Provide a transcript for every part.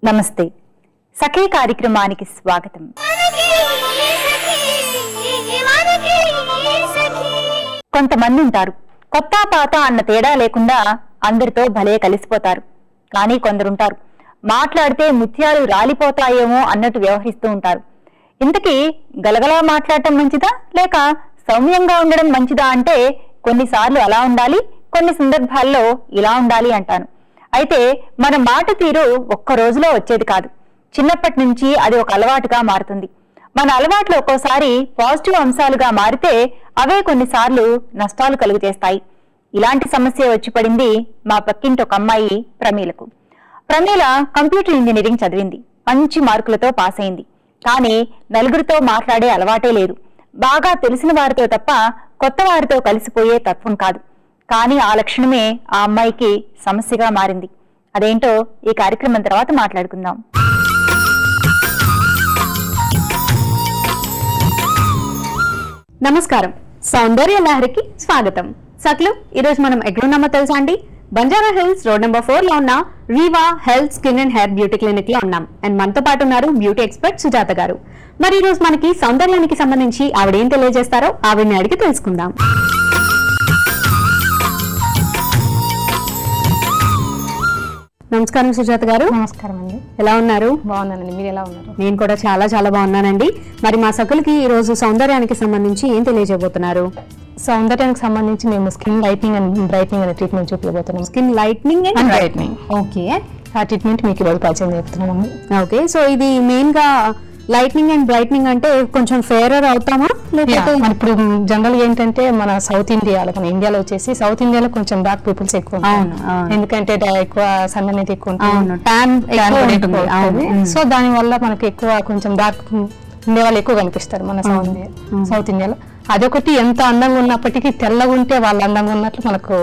నమస్తే సఖీ కార్యక్రమానికి స్వాగతం. కొంతమంది ఉంటారు కొత్త పాత అన్న తేడా లేకుండా అందరితో భలే కలిసిపోతారు. కానీ కొందరుంటారు మాట్లాడితే ముత్యాలు రాలిపోతాయేమో అన్నట్టు వ్యవహరిస్తూ ఉంటారు. ఇంతకీ గలగలా మాట్లాడటం మంచిదా లేక సౌమ్యంగా ఉండడం మంచిదా అంటే కొన్నిసార్లు అలా ఉండాలి, కొన్ని సందర్భాల్లో ఇలా ఉండాలి అంటాను. అయితే మన మాట తీరు ఒక్క రోజులో వచ్చేది కాదు. చిన్నప్పటి నుంచి అది ఒక అలవాటుగా మారుతుంది. మన అలవాట్లు ఒక్కోసారి పాజిటివ్ అంశాలుగా మారితే అవే కొన్నిసార్లు నష్టాలు కలుగు చేస్తాయి. ఇలాంటి సమస్య వచ్చి పడింది మా పక్కింటి ఒక అమ్మాయి ప్రమీలకు. ప్రమీల కంప్యూటర్ ఇంజనీరింగ్ చదివింది, మంచి మార్కులతో పాస్ అయింది. కానీ నలుగురితో మాట్లాడే అలవాటే లేదు. బాగా తెలిసిన వారితో తప్ప కొత్త వారితో కలిసిపోయే తత్వం కాదు. కానీ ఆ లక్షణమే ఆ అమ్మాయికి సమస్యగా మారింది. అదేంటో ఈ కార్యక్రమం తర్వాత మాట్లాడుకుందాం. నమస్కారం, సౌందర్య లహరికి స్వాగతం. సక్లు, ఈరోజు మనం ఎక్కడున్నామో తెలుసా అండి? బంజారా హిల్స్ రోడ్ నెంబర్ 4 లో ఉన్న రీవా health skin and hair beauty clinic లో ఉన్నాం. అండ్ మనతో పాటు ఉన్నారు బ్యూటీ ఎక్స్పర్ట్ సుజాత గారు. మరి ఈరోజు మనకి సౌందర్యానికి సంబంధించి ఆవిడేం తెలియజేస్తారో ఆవిడని అడిగి తెలుసుకుందాం. నమస్కారం సుజాత గారు. నమస్కారం అండి. ఎలా ఉన్నారు? బాగున్నానండి, మీరు ఎలా ఉన్నారు? నేను కూడా చాలా చాలా బాగున్నానండి. మరి మా సకులకి ఈ రోజు సౌందర్యానికి సంబంధించి ఏం తెలియజేయబోతున్నారు? సౌందర్యానికి సంబంధించి మేము స్కిన్ లైట్నింగ్ అండ్ బ్రైట్నింగ్ అనే ట్రీట్మెంట్ చూపించబోతున్నాం. Skin lightening and brightening. Okay, ఆ ట్రీట్మెంట్ మీకు ఈరోజు పరిచయం చేస్తున్నాము. ఓకే, సో ఇది మెయిన్ గా లైట్నింగ్ అండ్ బ్రైట్నింగ్ అంటే కొంచెం ఫేరర్ అవుతామా లేకపోతే? ఇప్పుడు జనరల్ ఏంటంటే మన సౌత్ ఇండియాలో, మన ఇండియాలో వచ్చేసి సౌత్ ఇండియాలో కొంచెం డార్క్ పీపుల్స్ ఎక్కువ ఉంటారు. ఎందుకంటే ఎక్కువ సన్ అనేది ఎక్కువ ఉంటుంది. సో దాని వల్ల మనకి ఎక్కువ కొంచెం డార్క్ ఉండే వాళ్ళు ఎక్కువ కనిపిస్తారు మన సౌత్ ఇండియాలో. అదొకటి, ఎంత అందంగా ఉన్నప్పటికీ తెల్లగా ఉంటే వాళ్ళు అందంగా ఉన్నట్లు మనకు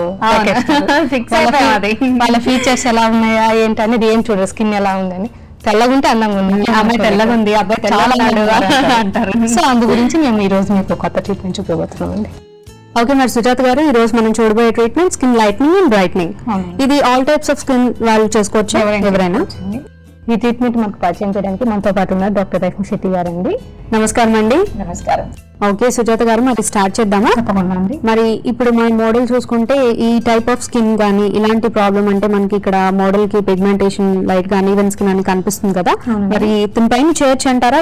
వాళ్ళ ఫీచర్స్ ఎలా ఉన్నాయా ఏంటి అనేది ఏం చూడరు. స్కిన్ ఎలా ఉందని, తెల్లగా ఉంటే అందంగా ఉంది, అమ్మాయి తెల్లగా ఉంది, అబ్బాయి చాలా అంటారు. సో అందు గురించి మేము ఈ రోజు మీకు కొత్త ట్రీట్మెంట్ చూపించబోతున్నాం అండి. ఓకే, మరి సుజాత గారు, ఈ రోజు మనం చూడబోయే treatment skin lightening and brightening. ఇది ఆల్ టైప్స్ ఆఫ్ స్కిన్ వాళ్ళు చేసుకోవచ్చు, ఎవరైనా. ఈ ట్రీట్మెంట్ మనకు పరిచయం చేయడానికి మనతో పాటు ఉన్నారు డాక్టర్ రష్మి శెట్టి గారు అండి. నమస్కారం అండి. నమస్కారం. ఓకే సుజాత గారు, మరి స్టార్ట్ చేద్దామా? తప్పకుండా అండి. మరి ఇప్పుడు మన మోడల్ చూసుకుంటే ఈ టైప్ ఆఫ్ స్కిన్ గానీ ఇలాంటి ప్రాబ్లం అంటే మనకి ఇక్కడ మోడల్ కి పిగ్మెంటేషన్ లైట్ గా అన్ఈవెన్ స్కిన్ అని కనిపిస్తుంది కదా, మరి దీని పైన చేయొచ్చు అంటారా?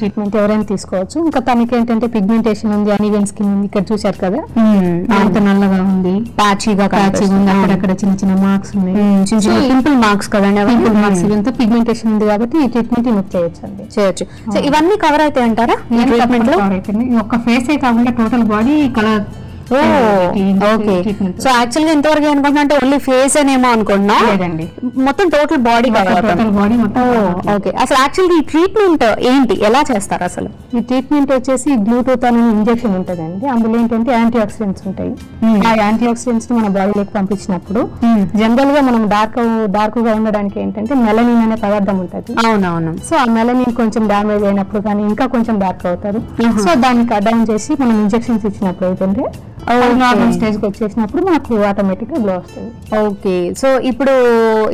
ట్రీట్మెంట్ ఎవరైనా తీసుకోవచ్చు. ఇంకా తనకి ఏంటంటే పిగ్మెంటేషన్ ఉంది, అన్ఈవెన్ స్కిన్ ఉంది, ఇక్కడ చూసారు కదా, అంత నల్లగా ఉంది, ప్యాచీగా ఉంది, అక్కడక్కడ చిన్న చిన్న మార్క్స్ ఉన్నాయి, చిన్న చిన్న పింపుల్ మార్క్స్ కదండి. పింపుల్ మార్క్స్ ఇదంతా పిగ్మెంటేషన్ ఉంది కాబట్టి ఈ ట్రీట్మెంట్ చేయొచ్చు అండి. చేయొచ్చు. సో ఇవన్నీ కవర్ అవుతాయి అంటారా ట్రీట్మెంట్ లో? ఒక ఫేస్ కాకుండా total body colour. Okay, so actual గా ఎంతవరకు అనుకుంటున్నా అంటే ఓన్లీ ఫేస్ అనేమో అనుకుంటున్నా, లేదండి మొత్తం టోటల్ బాడీ బాడీ మొత్తం. ఓకే, అసలు యాక్చువల్గా ఈ ట్రీట్మెంట్ ఏంటి, ఎలా చేస్తారు అసలు? ఈ ట్రీట్మెంట్ వచ్చేసి గ్లూటోథ్ అనే ఇంజెక్షన్ ఉంటదండి. అందులో ఏంటంటే యాంటీ ఆక్సిడెంట్స్ ఉంటాయి. ఆ యాంటీ ఆక్సిడెంట్స్ మన బాడీలోకి పంపించినప్పుడు జనరల్ గా మనం డార్క్ గా ఉండడానికి ఏంటంటే మెలనిన్ అనే పదార్థం ఉంటది. అవునవును. సో ఆ మెలనిన్ కొంచెం డ్యామేజ్ అయినప్పుడు కానీ ఇంకా కొంచెం డార్క్ అవుతారు. సో దాన్ని కట్ డౌన్ చేసి మనం ఇంజెక్షన్స్ ఇచ్చినప్పుడు ఏంటంటే నార్మల్ స్టేజ్ కి వచ్చేసినప్పుడు మనకు ఆటోమేటిక్ గా గ్లో వస్తుంది. ఓకే, సో ఇప్పుడు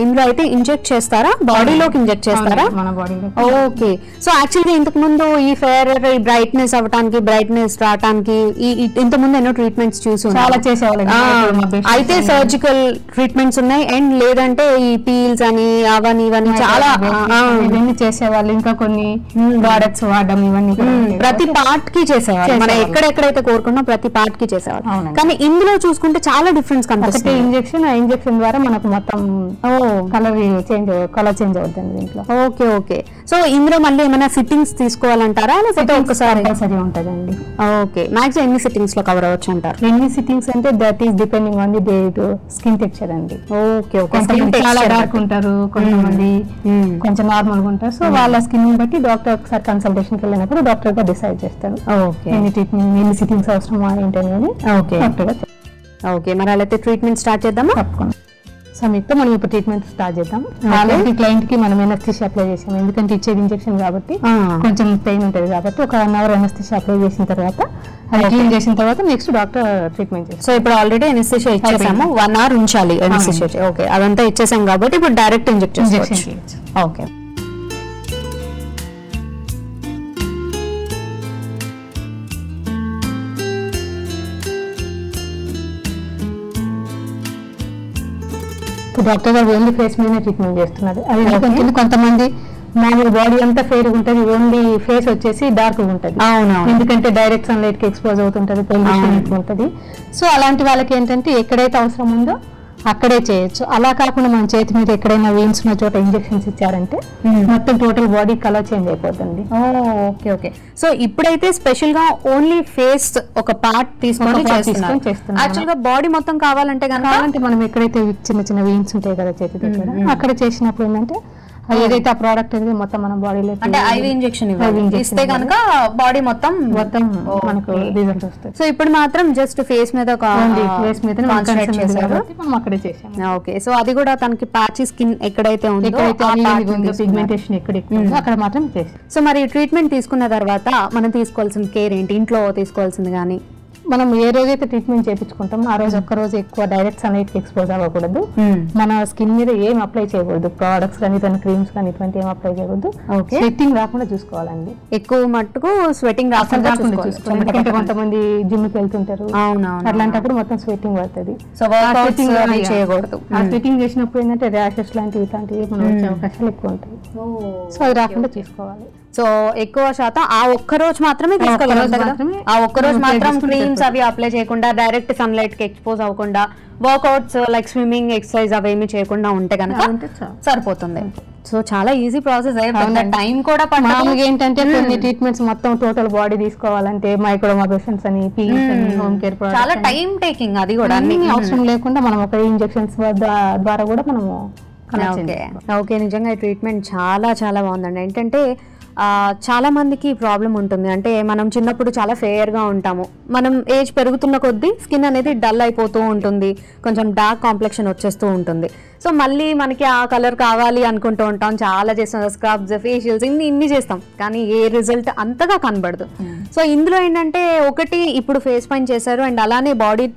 ఇందులో అయితే ఇంజెక్ట్ చేస్తారా, బాడీలోకి ఇంజెక్ట్ చేస్తారా? మన బాడీలో. ఓకే, సో యాక్చువల్గా ఇంతకు ముందు ఈ ఫేర్ బ్రైట్నెస్ అవ్వడానికి, బ్రైట్నెస్ రావడానికి ఇంతకు ముందు ఎన్నో ట్రీట్మెంట్స్ చూసి చాలా చేసేవాళ్ళు. అయితే సర్జికల్ ట్రీట్మెంట్స్ ఉన్నాయి, అండ్ లేదంటే ఈ పీల్స్ అని అవని ఇవన్నీ చాలా ఇవన్నీ చేసేవాళ్ళు. ఇంకా కొన్ని ప్రోడక్ట్స్ వాడడం, ఇవన్నీ ప్రతి పార్ట్ కి చేసేవాళ్ళు. మనం ఎక్కడెక్కడైతే కోరుకున్నా ప్రతి పార్ట్ కి చేసేవాళ్ళు. కానీ ఇందులో చూసుకుంటే చాలా డిఫరెన్స్ కనిపిస్తుంది. ఇంజెక్షన్ ద్వారా మనకు మొత్తం కలర్ చేంజ్ అవుతుంది దీంట్లో. ఓకే ఓకే, సో ఇందులో మళ్ళీ ఏమైనా సిట్టింగ్స్ తీసుకోవాలంటారా లేకపోతే ఒక్కసారి సరి ఉంటుందండి? ఓకే, మాక్సిమం ఎన్ని సిట్టింగ్స్ లో కవర్ అవ్వచ్చు అంటారు? ఎన్ని సిట్టింగ్స్ అంటే that is depending on the skin texture అండి. ఓకే ఓకే, చాలా డార్క్ ఉంటారు, కొంతమంది కొంచెం నార్మల్ గా ఉంటారు. సో వాళ్ళ స్కిన్ బట్టి డాక్టర్ ఒకసారి కన్సల్టేషన్ వెళ్ళినప్పుడు డాక్టర్ గా డిసైడ్ చేస్తారు ఎన్ని ట్రీట్మెంట్, ఎన్ని సిట్టింగ్స్ అవసరమా ఏంటని. ఓకే, మరి అలా అయితే ట్రీట్మెంట్ స్టార్ట్ చేద్దామా? తప్పకుండా. సో మీతో మనం ఇప్పుడు ట్రీట్మెంట్ స్టార్ట్ చేద్దాం. ఆల్రెడీ క్లయింట్ కి మనం ఎనస్థిషియా అప్లై చేసాం, ఎందుకంటే ఇచ్చేది ఇంజెక్షన్ కాబట్టి కొంచెం పెయిన్ ఉంటుంది కాబట్టి ఒక 1 hour ఎనస్థిషియా అప్లై చేసిన తర్వాత అది క్లీన్ చేసిన తర్వాత నెక్స్ట్ డాక్టర్ ట్రీట్మెంట్ చేస్తారు. సో ఇప్పుడు ఆల్రెడీ ఎనెస్థీషియా ఇచ్చేసాము, 1 hour ఉంచాలి ఎనెస్థీషియా. ఓకే, అదంతా ఇచ్చేసాం కాబట్టి ఇప్పుడు డైరెక్ట్ ఇంజెక్ట్ చేసుకోవచ్చు. ఓకే. డాక్టర్ గారు ఓన్లీ ఫేస్ మీదనే ట్రీట్మెంట్ చేస్తున్నారు. అది ఎందుకంటే కొంతమంది మామూలు బాడీ అంతా ఫేర్ ఉంటుంది, ఓన్లీ ఫేస్ వచ్చేసి డార్క్ ఉంటుంది. ఎందుకంటే డైరెక్ట్ సన్లైట్ కి ఎక్స్పోజ్ అవుతుంటది, పొల్యూషన్ ఎక్కువ ఉంటుంది. సో అలాంటి వాళ్ళకి ఏంటంటే ఎక్కడైతే అవసరం ఉందో అక్కడే చేయొచ్చు. అలా కాకుండా మన చేతి మీద ఎక్కడైనా వెయిన్స్ ఉన్న చోట ఇంజెక్షన్స్ ఇచ్చారంటే మొత్తం టోటల్ బాడీ కలర్ చేంజ్ అయిపోతుంది. Okay okay. సో ఇప్పుడైతే స్పెషల్ గా ఓన్లీ ఫేస్ ఒక పార్ట్ తీసుకొని చేస్తున్నాం. యాక్చువల్ గా బాడీ మొత్తం కావాలంటే మనం ఎక్కడైతే చిన్న చిన్న వెయిన్స్ ఉంటాయి కదా చేతి దగ్గర, అక్కడ చేసినప్పుడు ఏంటంటే ఏదైతే ఆ ప్రోడక్ట్ అనేది మొత్తం మన బాడీలో అంటే ఐవి ఇంజెక్షన్ ఇస్తే కనుక బాడీ మొత్తం మనకు రిజల్ట్ వస్తుంది. సో ఇప్పుడు మాత్రం జస్ట్ ఫేస్ మీద ఫేస్ మీద మనం అక్కడే చేసాం. ఓకే. సో అది కూడా తనకి ప్యాచీ స్కిన్ ఎక్కడైతే ఉందో పిగ్మెంటేషన్ ఎక్కడ అక్కడ మాత్రం చేసాం. సో మరి ట్రీట్మెంట్ తీసుకున్న తర్వాత మనం తీసుకోవాల్సిన కేర్ ఏంటి, ఇంట్లో తీసుకోవాల్సింది కానీ? మనం ఏ రోజైతే ట్రీట్మెంట్ చేయించుకుంటామో ఆ రోజు ఒక్క రోజు ఎక్కువ డైరెక్ట్ సన్లైట్ కి ఎక్స్పోజ్ అవ్వకూడదు. మన స్కిన్ మీద ఏం అప్లై చేయకూడదు, ప్రోడక్ట్స్ కానీ క్రీమ్స్ కానీ ఇటువంటి ఏం అప్లై చేయకూడదు. స్వెట్టింగ్ రాకుండా చూసుకోవాలండి, ఎక్కువ మట్టుకు స్వెట్టింగ్ రాకుండా చూసుకోవాలి. ఎందుకంటే కొంతమంది జిమ్ కి వెళ్తుంటారు, అట్లాంటప్పుడు మొత్తం స్వెట్టింగ్ పడుతుంది. సో చేయకూడదు. ఆ స్వెట్టింగ్ చేసినప్పుడు ఏంటంటే ర్యాషెస్ లాంటివి ఇట్లాంటివి మనం వచ్చే అవకాశాలు ఎక్కువ ఉంటాయి. సో అది రాకుండా చూసుకోవాలి. సో ఎక్కువ శాతం ఆ ఒక్క రోజు మాత్రమే తీసుకోగలుగుతాం. ఆ ఒక్క రోజు మాత్రం క్రీమ్స్ అవి అప్లై చేయకుండా, డైరెక్ట్ సన్లైట్ కి ఎక్స్పోజ్ అవ్వకుండా, వర్కౌట్స్ లైక్ స్విమ్మింగ్, ఎక్సర్సైజ్ అవేమి చేయకుండా ఉంటే కనుక సరిపోతుంది. సో చాలా ఈజీ ప్రాసెస్, టైం కూడా మామూలుగా ఏంటంటే కొన్ని ట్రీట్మెంట్స్ మొత్తం టోటల్ బాడీ తీసుకోవాలంటే మైక్రోమోబేషన్స్ అని, పీల్స్ అని, హోమ్ కేర్ చాలా టైం టేకింగ్. అది కూడా అన్ని అవసరం లేకుండా మనం ఒక ఇంజెక్షన్స్ ద్వారా కూడా మనము. ఓకే, నిజంగా ఈ ట్రీట్మెంట్ చాలా చాలా బాగుందండి. ఏంటంటే చాలా మందికి ప్రాబ్లం ఉంటుంది, అంటే మనం చిన్నప్పుడు చాలా ఫేర్గా ఉంటాము, మనం ఏజ్ పెరుగుతున్న కొద్దీ స్కిన్ అనేది డల్ అయిపోతూ ఉంటుంది, కొంచెం డార్క్ కాంప్లెక్షన్ వచ్చేస్తూ ఉంటుంది. సో మళ్ళీ మనకి ఆ కలర్ కావాలి అనుకుంటూ ఉంటాం, చాలా చేస్తాం, స్క్రబ్స్, ఫేషియల్స్ ఇన్ని చేస్తాం, కానీ ఏ రిజల్ట్ అంతగా కనబడదు. సో ఇందులో ఏంటంటే ఒకటి ఇప్పుడు ఫేస్ పైన చేశారు, అండ్ అలానే బాడీ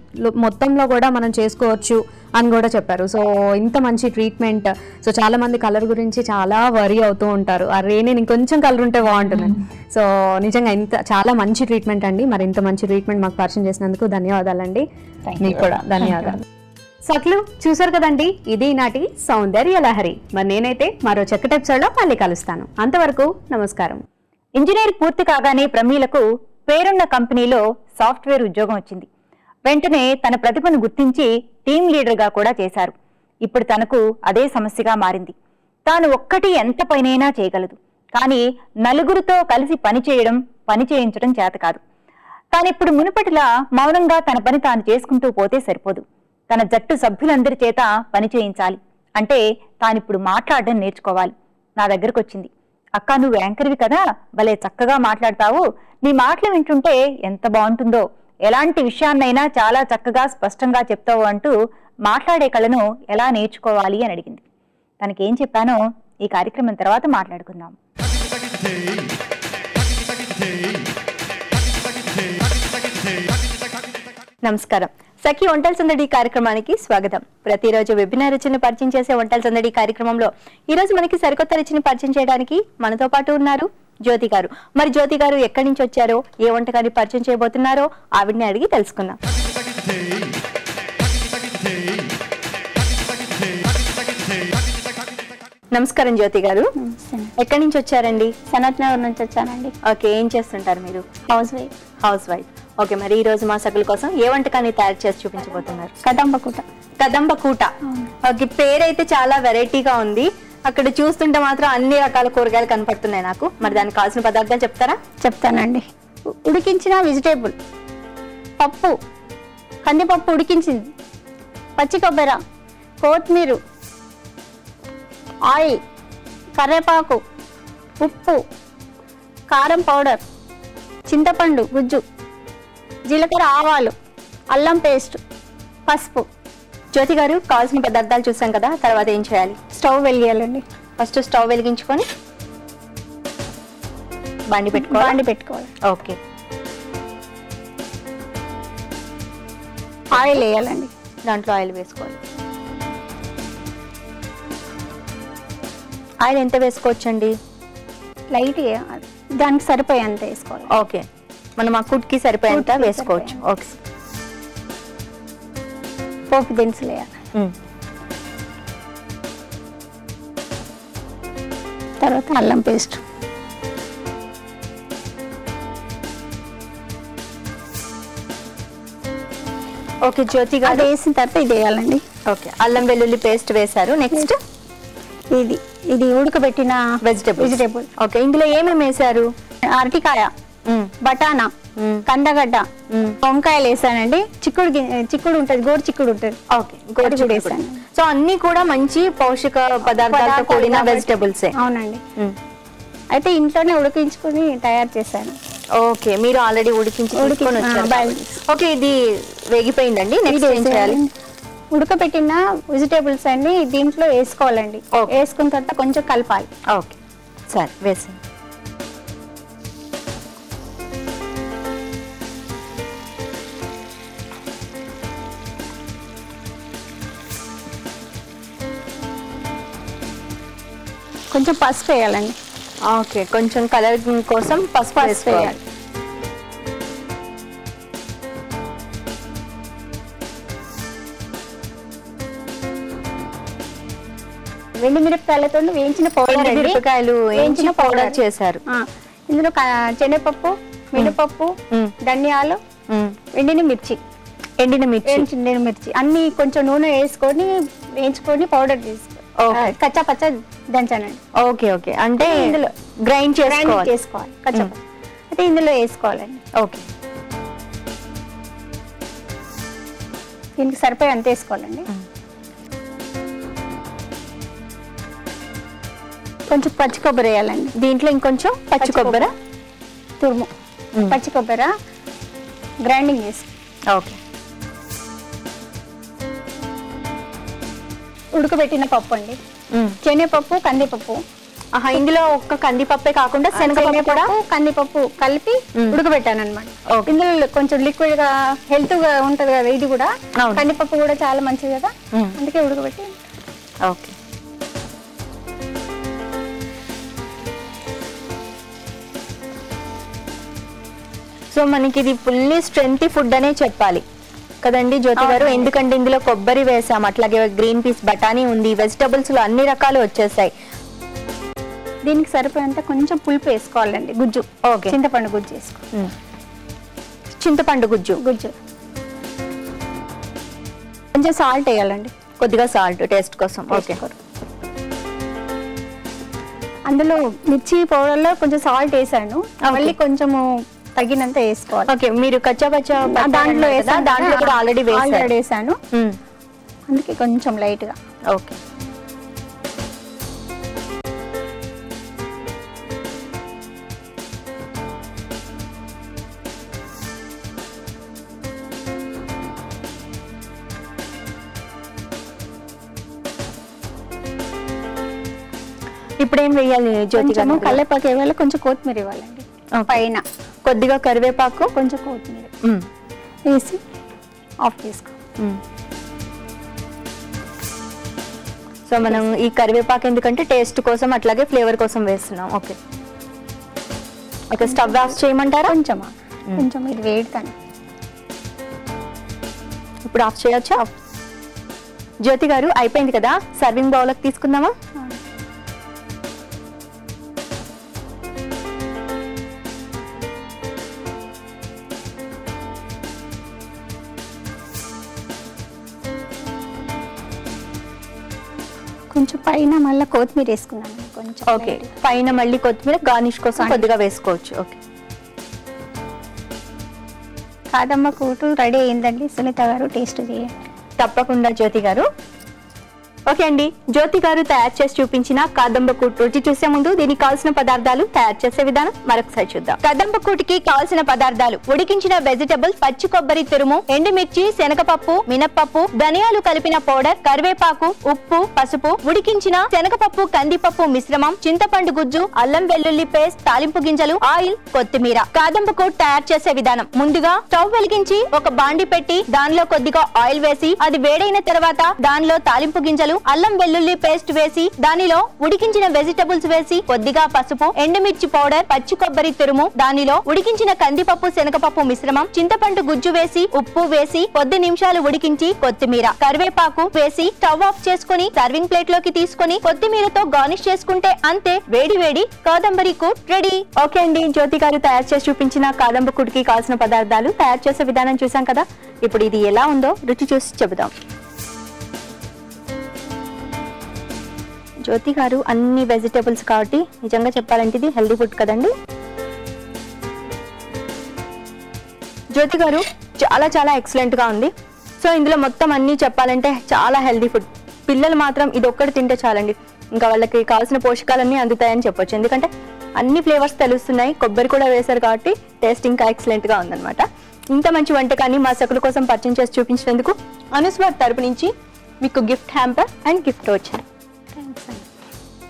మొత్తంలో కూడా మనం చేసుకోవచ్చు అని కూడా చెప్పారు. సో ఇంత మంచి ట్రీట్మెంట్. సో చాలా మంది కలర్ గురించి చాలా వరీ అవుతూ ఉంటారు, అరే నేను ఇంకొంచెం కలర్ ఉంటే బాగుంటుంది. సో నిజంగా చాలా మంచి ట్రీట్మెంట్ అండి. మరి ఇంత మంచి ట్రీట్మెంట్ మాకు పరిచయం చేసినందుకు ధన్యవాదాలండి. మీకు కూడా ధన్యవాదాలు. సక్లు చూసారు కదండి, ఇది నాటి సౌందర్య లహరి. మరి నేనైతే మరో చక్కటి ఎపిసోడ్ లో మళ్ళీ కలుస్తాను. అంతవరకు నమస్కారం. ఇంజనీర్ పూర్తి కాగానే ప్రమీలకు పేరున్న కంపెనీలో సాఫ్ట్వేర్ ఉద్యోగం వచ్చింది. వెంటనే తన ప్రతిభను గుర్తించి టీం లీడర్ గా కూడా చేశారు. ఇప్పుడు తనకు అదే సమస్యగా మారింది. తాను ఒక్కటి ఎంత పైనైనా చేయగలదు, కానీ నలుగురితో కలిసి పని చేయించడం చేత కాదు. తానిప్పుడు మునుపటిలా మౌనంగా తన పని తాను చేసుకుంటూ పోతే సరిపోదు. తన జట్టు సభ్యులందరి చేత పని చేయించాలి. అంటే తానిప్పుడు మాట్లాడడం నేర్చుకోవాలి. నా దగ్గరకు వచ్చింది, అక్క నువ్వు యాంకర్వి కదా, భలే చక్కగా మాట్లాడతావు, నీ మాటలు వింటుంటే ఎంత బాగుంటుందో, ఎలాంటి విషయాన్నైనా చాలా చక్కగా స్పష్టంగా చెప్తావు అంటూ మాట్లాడే కళను ఎలా నేర్చుకోవాలి అని అడిగింది. తనకేం చెప్పానో ఈ కార్యక్రమం తర్వాత మాట్లాడుకుందాం. నమస్కారం. సఖి వంటల సందడి కార్యక్రమానికి స్వాగతం. ప్రతిరోజు విభిన్న రుచిని పరిచయం చేసే వంటల సందడి కార్యక్రమంలో ఈరోజు మనకి సరికొత్త రుచిని పరిచయం చేయడానికి మనతో పాటు ఉన్నారు జ్యోతి గారు. మరి జ్యోతి గారు ఎక్కడి నుంచి వచ్చారో, ఏ వంటకాన్ని పరిచయం చేయబోతున్నారో ఆవిడని అడిగి తెలుసుకుందాం. నమస్కారం జ్యోతి గారు, ఎక్కడి నుంచి వచ్చారండి? సనత్ నగర్ నుంచి వచ్చానండి. ఓకే, ఏం చేస్తుంటారు మీరు? House wife. ఓకే, మరి ఈ రోజు మా సకుల కోసం ఏ వంటకాన్ని తయారు చేసి చూపించబోతున్నారు? కదంబ కూట. ఓకే, పేరైతే చాలా వెరైటీగా ఉంది. అక్కడ చూస్తుంటే మాత్రం అన్ని రకాల కూరగాయలు కనపడుతున్నాయి నాకు. మరి దానికి కావాల్సిన పదార్థాలు చెప్తారా? చెప్తానండి. ఉడికించిన వెజిటేబుల్, పప్పు, కందిపప్పు ఉడికించింది, పచ్చి కొబ్బరి, కొత్తిమీర, ఆయిల్, కరివేపాకు, ఉప్పు, కారం పౌడర్, చింతపండు గుజ్జు, జీలకర్ర, ఆవాలు, అల్లం పేస్ట్, పసుపు. జ్యోతి గారు, కావాల్సిన పదార్థాలు చూసాం కదా, తర్వాత ఏం చేయాలి? స్టవ్ వెలిగించాలండి. ఫస్ట్ స్టవ్ వెలిగించుకొని బాండి పెట్టుకోవాలి. ఓకే, ఆయిల్ వేయాలండి. దాంట్లో ఆయిల్ వేసుకోవాలి. ఆయిల్ ఎంత వేసుకోవచ్చండి? లైట్ దానికి సరిపోయేంత వేసుకోవాలి. ఓకే, మనం ఆ కుట్కి సరిపోయేంత వేసుకోవచ్చు. ఓకే, పోపు దినుసులు వేయాలి. తర్వాత అల్లం పేస్ట్. ఓకే జ్యోతి గారు, అది వేసిన తర్వాత ఇది వేయాలండి. ఓకే, అల్లం వెల్లుల్లి పేస్ట్ వేశారు. నెక్స్ట్ ఇది ఉడకబెట్టిన వెజిటేబుల్. ఓకే, ఇందులో ఏమేమి వేశారు? అరటికాయ, బటానా, కందగడ్డ, వంకాయలు వేసానండి. చిక్కుడు ఉంటుంది, గోరు చిక్కుడు ఉంటుంది. ఓకే, గోరు చిక్కుడు వేసాను. సో అన్ని కూడా మంచి పౌష్టిక పదార్థాలతో కూడిన వెజిటేబుల్స్. అవునండి. అయితే ఇంట్లోనే ఉడికించుకుని తయారు చేశాను. ఓకే, మీరు ఆల్రెడీ ఉడికించుకొని వచ్చారు. ఓకే, ఇది వేగిపోయిందండి. నెక్స్ట్ ఏం చేయాలి? ఉడకబెట్టిన వెజిటేబుల్స్ అన్ని దీంట్లో వేసుకోవాలండి. వేసుకున్న తర్వాత కొంచెం కలపాలి. ఓకే, సరే వేసి కొంచెం పసుపు వేయాలండి. ఓకే, కొంచెం కలర్ కోసం పసుపు వేయాలి. వెండి మిరపకాయలతో వేయించిన పౌడర్, మిరపకాయలు వేయించిన పౌడర్ చేశారు. ఇందులో శనగపప్పు, మినపప్పు, ధనియాలు, ఎండిన మిర్చి అన్ని కొంచెం నూనె వేసుకొని వేయించుకొని పౌడర్ తీసుకో కచ్చా పచ్చ దంచానండి. ఓకే ఓకే, అంటే ఇందులో గ్రైండ్ చేసుకోవాలి కచ్చా పచ్చ. అయితే ఇందులో వేసుకోవాలండి. ఓకే, దీనికి సరిపోయి అంత వేసుకోవాలండి. కొంచెం పచ్చి కొబ్బరి వేయాలండి దీంట్లో. ఇంకొంచెం పచ్చి కొబ్బరి తురుము, పచ్చి కొబ్బరి గ్రైండింగ్ చేసి. ఓకే, ఉడకబెట్టిన పప్పు అండి, శనగపప్పు, కందిపప్పు. ఇందులో ఒక్క కందిపప్పే కాకుండా శనగపప్పు కూడా, కందిపప్పు కలిపి ఉడకబెట్టాను అనమాట. ఇందులో కొంచెం లిక్విడ్ గా హెల్త్ గా ఉంటది కదా, ఇది కూడా కందిపప్పు కూడా చాలా మంచిది కదా, అందుకే ఉడకబెట్టి. ఓకే, సో మనకి ఇది ఫుల్లీ స్ట్రెంతీ ఫుడ్ అనే చెప్పాలి కదండి జ్యోతి గారు. ఎందుకంటే ఇందులో కొబ్బరి వేసాం, అట్లాగే గ్రీన్ పీస్ బఠానీ ఉంది, వెజిటబుల్స్ లో అన్ని రకాలు వచ్చేసాయి. దీనికి సరిపోయేంత కొంచెం పులుపు వేసుకోవాలండి, గుజ్జు. ఓకే, చింతపండు గుజ్జు వేసుకో. చింతపండు గుజ్జు కొంచెం సాల్ట్ వేయాలండి, కొద్దిగా సాల్ట్ టేస్ట్ కోసం. ఓకే, అందులో మిర్చి పౌడర్లో కొంచెం సాల్ట్ వేసాను, మళ్ళీ కొంచెము తగినంత వేసుకోవాలి. ఓకే, మీరు కచ్చా పచ్చా దాంట్లో దాంట్లో కూడా ఆల్రెడీ వేసాను, అందుకే కొంచెం లైట్ గా. ఓకే, ఇప్పుడు ఏం వేయాలి జ్యోతి గారు? కల్లేపాకు వేయాలి, కొంచెం కొత్తిమీర ఇవ్వాలండి పైన, కొద్దిగా కరివేపాకు, కొంచెం కొత్తిమీర వేసి ఆఫ్ చేసుకో. సో మనం ఈ కరివేపాకు ఎందుకంటే టేస్ట్ కోసం అట్లాగే ఫ్లేవర్ కోసం వేస్తున్నాం. ఓకే ఓకే, స్టవ్ ఆఫ్ చేయమంటారా? కొంచెం ఇది వేడి కానీ ఇప్పుడు ఆఫ్ చేయొచ్చా? జ్యోతి గారు అయిపోయింది కదా, సర్వింగ్ బౌల్కి తీసుకుందామా? కొంచెం పైన మళ్ళీ కొత్తిమీర వేసుకున్నాను కొంచెం. ఓకే, పైన మళ్ళీ కొత్తిమీర గార్నిష్ కోసం కొద్దిగా వేసుకోవచ్చు. ఓకే, కాదమ్మ కూటు రెడీ అయిందండి. సునీత గారు టేస్ట్ చేయండి. తప్పకుండా జ్యోతి గారు. ఓకే అండి, జ్యోతి గారు తయారు చేసి చూపించిన కాదంబకూట్ రుచి చూసే ముందు దీనికి కావాల్సిన పదార్థాలు, తయారు చేసే విధానం మరొకసారి చూద్దాం. కాదంబకూట్ కి కావాల్సిన పదార్థాలు: ఉడికించిన వెజిటబుల్స్, పచ్చి కొబ్బరి తురుము, ఎండుమిర్చి, శనగపప్పు, మినప్పప్పు, ధనియాలు కలిపిన పౌడర్, కరివేపాకు, ఉప్పు, పసుపు, ఉడికించిన శనగపప్పు కందిపప్పు మిశ్రమం, చింతపండు గుజ్జు, అల్లం వెల్లుల్లి పేస్ట్, తాలింపు గింజలు, ఆయిల్, కొత్తిమీర. కాదంబకూట్ తయారు చేసే విధానం: ముందుగా స్టవ్ వెలిగించి ఒక బాండి పెట్టి దానిలో కొద్దిగా ఆయిల్ వేసి అది వేడైన తర్వాత దానిలో తాలింపు గింజలు, అల్లం వెల్లుల్లి పేస్ట్ వేసి దానిలో ఉడికించిన వెజిటబుల్స్ వేసి కొద్దిగా పసుపు, ఎండుమిర్చి పౌడర్, పచ్చి కొబ్బరి తురుము, దానిలో ఉడికించిన కందిపప్పు శనగపప్పు మిశ్రమం, చింతపండు గుజ్జు వేసి ఉప్పు వేసి కొద్ది నిమిషాలు ఉడికించి కొత్తిమీర, కరివేపాకు వేసి స్టవ్ ఆఫ్ చేసుకుని సర్వింగ్ ప్లేట్ లోకి తీసుకుని కొత్తిమీరతో గార్నిష్ చేసుకుంటే అంతే, వేడి వేడి కాదంబరి కూట్ రెడీ. ఓకే అండి, జ్యోతి గారు తయారు చేసి చూపించిన కాదంబరి కి కావాల్సిన పదార్థాలు, తయారు చేసే విధానం చూసాం కదా. ఇప్పుడు ఇది ఎలా ఉందో రుచి చూసి చెబుదాం. జ్యోతి గారు అన్ని వెజిటేబుల్స్ కాబట్టి నిజంగా చెప్పాలంటే ఇది హెల్దీ ఫుడ్ కదండి. జ్యోతి గారు చాలా చాలా ఎక్సలెంట్ గా ఉంది. సో ఇందులో మొత్తం అన్ని చెప్పాలంటే చాలా హెల్దీ ఫుడ్. పిల్లలు మాత్రం ఇది ఒక్కటి తింటే చాలండి, ఇంకా వాళ్ళకి కావాల్సిన పోషకాలన్నీ అందుతాయని చెప్పొచ్చు. ఎందుకంటే అన్ని ఫ్లేవర్స్ తెలుస్తున్నాయి, కొబ్బరి కూడా వేశారు కాబట్టి టేస్ట్ ఇంకా ఎక్సలెంట్ గా ఉందన్నమాట. ఇంత మంచి వంటకాన్ని మా సకుల కోసం పరిచయం చేసి చూపించినందుకు అనుస్వార్ తరపు నుంచి మీకు గిఫ్ట్ హ్యాంపర్ అండ్ గిఫ్ట్ వచ్చారు.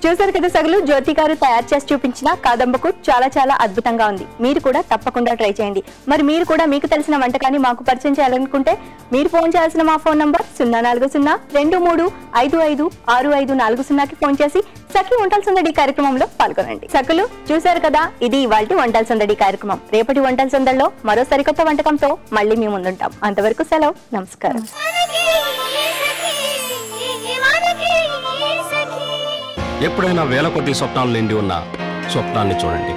చూసారు కదా సగలు, జ్యోతి గారు తయారు చేసి చూపించిన కాదంబకూట్ చాలా చాలా అద్భుతంగా ఉంది. మీరు కూడా తప్పకుండా ట్రై చేయండి. మరి మీరు కూడా మీకు తెలిసిన వంటకాన్ని మాకు పరిచయం చేయాలనుకుంటే మీరు ఫోన్ చేయాల్సిన మా ఫోన్ నంబర్ 04023556540కి ఫోన్ చేసి సఖి వంటల సందడి కార్యక్రమంలో పాల్గొనండి. సఖులు చూసారు కదా, ఇది ఇవాల్టి వంటల సందడి కార్యక్రమం. రేపటి వంటల సందడిలో మరో సరికొత్త వంటకంతో మళ్ళీ మేము ముందుంటాం. అంతవరకు సెలవు, నమస్కారం. ఎప్పుడైనా వేల కొద్ది స్వప్నాలు నిండి ఉన్న స్వప్నాన్ని చూడండి.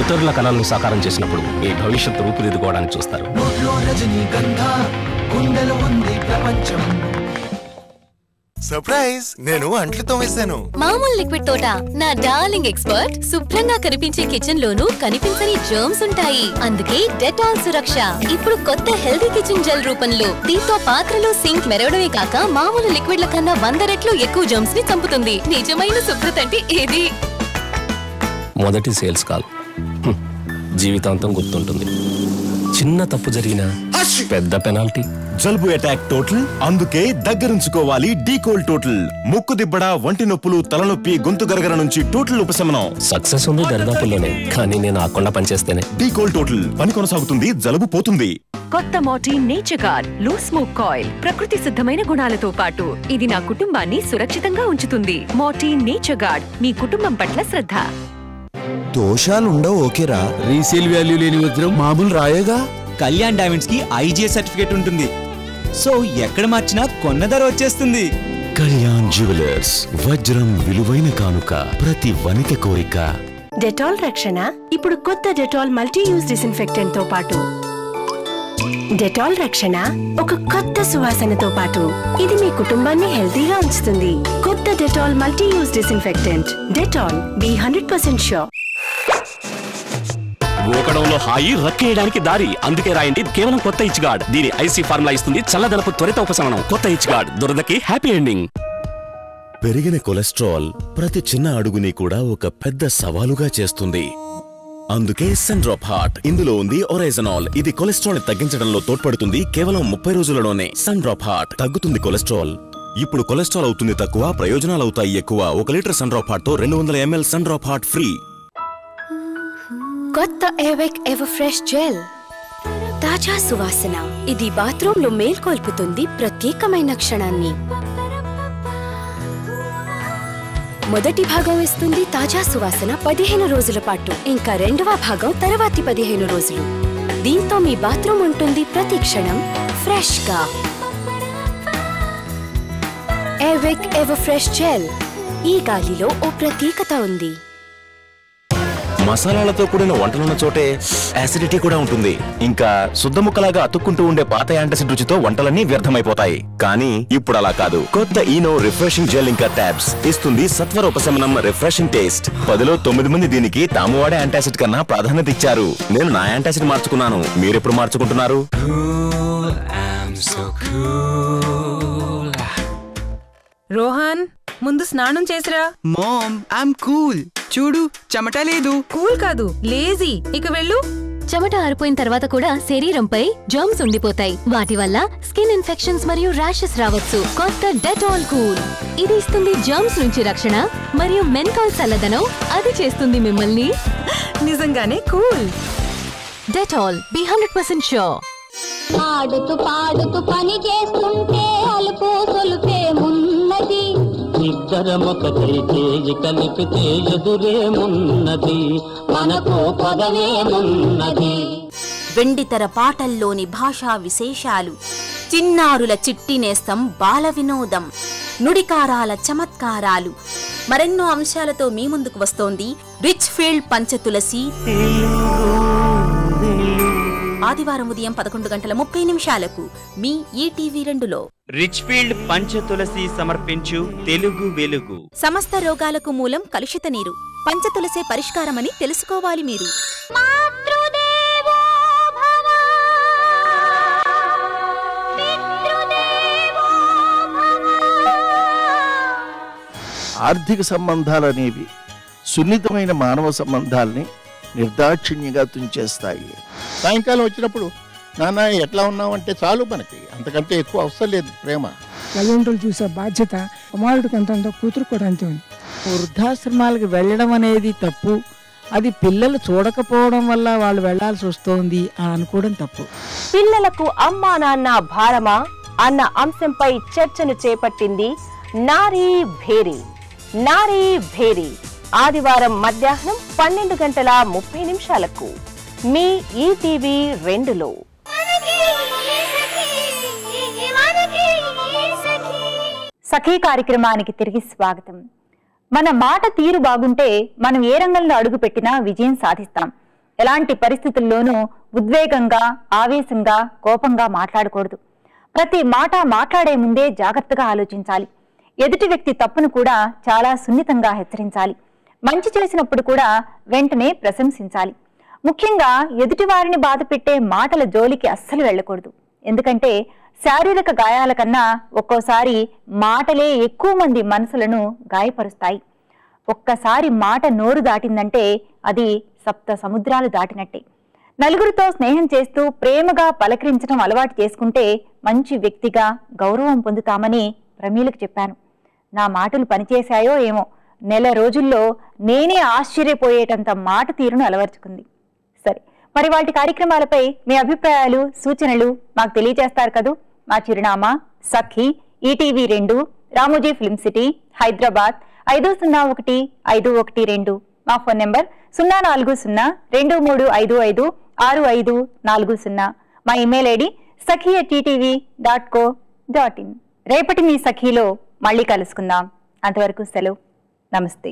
ఇతరుల కళల్ని సాకారం చేసినప్పుడు మీ భవిష్యత్తు రూపుదిద్దుకోవడానికి చూస్తారు. సర్ప్రైజ్, నేను అంట్లు తోమేశాను. మామూలు లిక్విడ్ తోట నా డార్లింగ్ ఎక్స్పర్ట్ శుభ్రంగా కనిపించే కిచెన్ లోనూ కనిపించని జర్మ్స్ ఉంటాయి. అందుకే డెటాల్ సురక్ష ఇప్పుడు కొత్త హెల్తీ కిచెన్ జెల్ రూపంలో. దీంతో పాత్రలు సింక్ మెరవడమే కాక మామూలు లిక్విడ్ల కన్నా 100 రెట్లు ఎక్కువ జర్మ్స్ ని చంపుతుంది. నిజమైన శుభ్రత అంటే ఇది. మొదటి సేల్స్ కాల్ జీవితాంతం గుర్తుంటుంది. చిన్న తప్పు జరిగినా పెద్ద పెనాల్టీ. జలుబు అటాక్ టోటల్, అందుకే దగ్గరుంచుకోవాలి డీకోల్ టోటల్. ముక్కు దిబ్బడ, వంటి నొప్పులు, తలనొప్పి, గొంతు గరగర నుంచి టోటల్ ఉపశమనం. సక్సెస్ ఉంది దరిదాపుల్లోనే, కానీ నేను ఆకుండా పనిచేస్తేనే. డీకోల్ టోటల్ పని కొనసాగుతుంది, జలుబు పోతుంది. కొత్త మోర్టీన్ నేచర్ గార్డ్ లో స్మోక్ కాయిల్ ప్రకృతి సిద్ధమైన గుణాలతో పాటు ఇది నా కుటుంబాన్ని సురక్షితంగా ఉంచుతుంది. మోర్టీన్ నేచర్ గార్డ్, మీ కుటుంబం పట్ల శ్రద్ధ. దోషాలుండవు, ఓకేరా. రీసేల్ వాల్యూ లేని వజ్రం మామూలు రాయేగా. కళ్యాణ్ డైమండ్స్ కి ఐజీఎస్ సర్టిఫికేట్ ఉంటుంది, సో ఎక్కడ మార్చినా కొన్న ధర వచ్చేస్తుంది. కళ్యాణ్ జ్యువెలర్స్, వజ్రం విలువైన కానుక, ప్రతి వనిత కోరిక. డెటాల్ రక్షణ ఇప్పుడు కొత్త డెటాల్ మల్టీ యూజ్ డిస్ఇన్ఫెక్టెంట్ తో పాటు. డెటాల్ రక్షణ ఒక కొత్త సువాసనతో పాటు ఇది మీ కుటుంబాన్ని హెల్తీగా ఉంచుతుంది. కొత్త Dettol multi use disinfectant. Dettol, be 100% sure. గోకడంలో హాయి, రక్కేయడానికి దారి. అందుకే రాయండి కేవలం కొత్త ఇచ్ గార్డ్. దీని ఐసీ ఫార్ములా ఇస్తుంది చల్లదనపు త్వరిత ఉపశమనం. కొత్త ఇచ్ గార్డ్, దురదకి హ్యాపీ ఎండింగ్. పెరిగిన కొలెస్ట్రాల్ ప్రతి చిన్న అడుగుని కూడా ఒక పెద్ద సవాలుగా చేస్తుంది. అందుకే సన్డ్రాప్ హార్ట్. ఇందులో ఉంది ఒరైజనాల్. ఇది కొలెస్ట్రాల్ తగ్గించడంలో తోడ్పడుతుంది. కేవలం 30 రోజులలోనే సన్డ్రాప్ హార్ట్ తగ్గుతుంది కొలెస్ట్రాల్. ఇప్పుడు కొలెస్ట్రాల్ అవుతుంది తక్కువ, ప్రయోజనాలు అవుతాయి ఎక్కువ. 1 లీటర్ సన్డ్రాప్ హార్ట్ తో 200 ml సన్డ్రాప్ హార్ట్ ఫ్రీ. కొత్త ఎయిర్విక్ ఎవర్ ఫ్రెష్ జెల్, తాజా సువాసన. ఇది బాత్రూమ్ లో మేల్కొల్పుతుంది ప్రత్యేకమైన క్షణాన్ని. మొదటి భాగం ఇస్తుంది తాజా సువాసన 15 రోజుల పాటు, ఇంకా రెండవ భాగం తర్వాతి 15 రోజులు. దీంతో మీ బాత్రూమ్ ఉంటుంది ప్రతి క్షణం ఫ్రెష్ గా. ఎయిర్విక్ ఎవర్ ఫ్రెష్ జెల్, ఈ గాలిలో ఓ ప్రత్యేకత ఉంది. మసాలాలతో కూడిన వంటలున్న చోటే యాసిడిటీ కూడా ఉంటుంది. ఇంకా శుద్ధ ముక్కలాగా అతుక్కుంటూ ఉండే పాత యాంటాసిడ్ రుచితో వంటలన్నీ వ్యర్థమైపోతాయి. కానీ ఇప్పుడు అలా కాదు. కొత్త ఈనో రిఫ్రెషింగ్ జెల్ ఇంకా ట్యాబ్స్ ఇస్తుంది సత్వర ఉపశమనం, రిఫ్రెషింగ్ టేస్ట్. 10లో 9 మంది దీనికి తాము వాడే యాంటాసిడ్ కన్నా ప్రాధాన్యత ఇచ్చారు. నేను నా యాంటాసిడ్ మార్చుకున్నాను, మీరెప్పుడు మార్చుకుంటున్నారు? రోహన్, ముందు స్నానం చేసిరా. Ma'am, I'm cool. చూడు, చెమట లేదు. కూల్ కాదు, లేజీ. ఇక వెళ్ళు. చెమట ఆరిపోయిన తర్వాత కూడా శరీరంపై జర్మ్స్ ఉండిపోతాయి. వాటి వల్ల స్కిన్ ఇన్ఫెక్షన్స్ మరియు ర్యాషెస్ రావచ్చు. కొత్త డెటాల్ కూల్ ఇది ఇస్తుంది జర్మ్స్ నుంచి రక్షణ మరియు మెంథాల్ చల్లదనం. అది చేస్తుంది మిమ్మల్ని నిజంగానే కూల్. Dettol, be 100% sure. ఆడుతూ పాడుతూ పని చేస్తుంటే అలుపు సొలుపేమున్నది. ఇద్దరమొకటైతే కలిపితే ఎదురేమున్నది, మనకు పదవేమున్నది. వెండితెర పాటల్లోని భాషా విశేషాలు, చిన్నారుల చిట్టినేస్తం బాల వినోదం, నుడికారాల చమత్కారాలు, మరెన్నో అంశాలతో మీ ముందుకు వస్తోంది రిచ్ ఫీల్డ్ పంచతులసి. ఆదివారం ఉదయం 11:30 మీ ఈటీవీ 2లో. రిచ్ ఫీల్డ్ పంచతులసి సమర్పించు తెలుగు వెలుగు. సమస్త రోగాలకు మూలం కలుషిత నీరు. పంచతులసే పరిష్కారమని తెలుసుకోవాలి మీరు. ఆర్థిక సంబంధాలనేవి సున్నితమైన మానవ సంబంధాల్ని నిర్దాక్షిణ్యంగా తుంచేస్తాయి. సాయంకాలం వచ్చినప్పుడు నాన్న ఎట్లా ఉన్నావంటే చాలు, మనకి అంతకంటే ఎక్కువ అవసరం లేదు ప్రేమ. తల్లిదండ్రులు చూసే బాధ్యత కుమారుడికి అంత కూతురు కూడా అంతే ఉంది. వృద్ధాశ్రమాలకు వెళ్ళడం అనేది తప్పు. అది పిల్లలు చూడకపోవడం వల్ల వాళ్ళు వెళ్లాల్సి వస్తోంది అని అనుకోవడం తప్పు. పిల్లలకు అమ్మా నాన్న భారమా అన్న అంశంపై చర్చను చేపట్టింది నారీ భేరీ. నారీ భేరీ ఆదివారం మధ్యాహ్నం 12:30 మీ ఈటీవీ 2లో. సఖీ కార్యక్రమానికి తిరిగి స్వాగతం. మన మాట తీరు బాగుంటే మనం ఏ రంగంలో అడుగు పెట్టినా విజయం సాధిస్తాం. ఎలాంటి పరిస్థితుల్లోనూ ఉద్వేగంగా, ఆవేశంగా, కోపంగా మాట్లాడకూడదు. ప్రతి మాట మాట్లాడే ముందే జాగ్రత్తగా ఆలోచించాలి. ఎదుటి వ్యక్తి తప్పును కూడా చాలా సున్నితంగా హెచ్చరించాలి. మంచి చేసినప్పుడు కూడా వెంటనే ప్రశంసించాలి. ముఖ్యంగా ఎదుటి వారిని బాధ పెట్టే మాటల జోలికి అస్సలు వెళ్ళకూడదు. ఎందుకంటే శారీరక గాయాల కన్నా ఒక్కోసారి మాటలే ఎక్కువ మంది మనసులను గాయపరుస్తాయి. ఒక్కసారి మాట నోరు దాటిందంటే అది 7 సముద్రాలు దాటినట్టే. నలుగురితో స్నేహం చేస్తూ ప్రేమగా పలకరించడం అలవాటు చేసుకుంటే మంచి వ్యక్తిగా గౌరవం పొందుతామని ప్రమీలకు చెప్పాను. నా మాటలు పనిచేశాయో ఏమో, నెల రోజుల్లో నేనే ఆశ్చర్యపోయేటంత మాట తీరును అలవర్చుకుంది. సరే, మరి వాటి కార్యక్రమాలపై మీ అభిప్రాయాలు, సూచనలు మాకు తెలియజేస్తారు కదూ. మా చిరునామా Sakhi, ETV 2, Ramoji film city, Hyderabad 501512. మా ఫోన్ నెంబర్ 040-2355-6540. మా ఇమెయిల్ ఐడి sakhi@ttv.co.in. రేపటి మీ సఖీలో మళ్ళీ కలుసుకుందాం. అంతవరకు సెలవు. నమస్తే.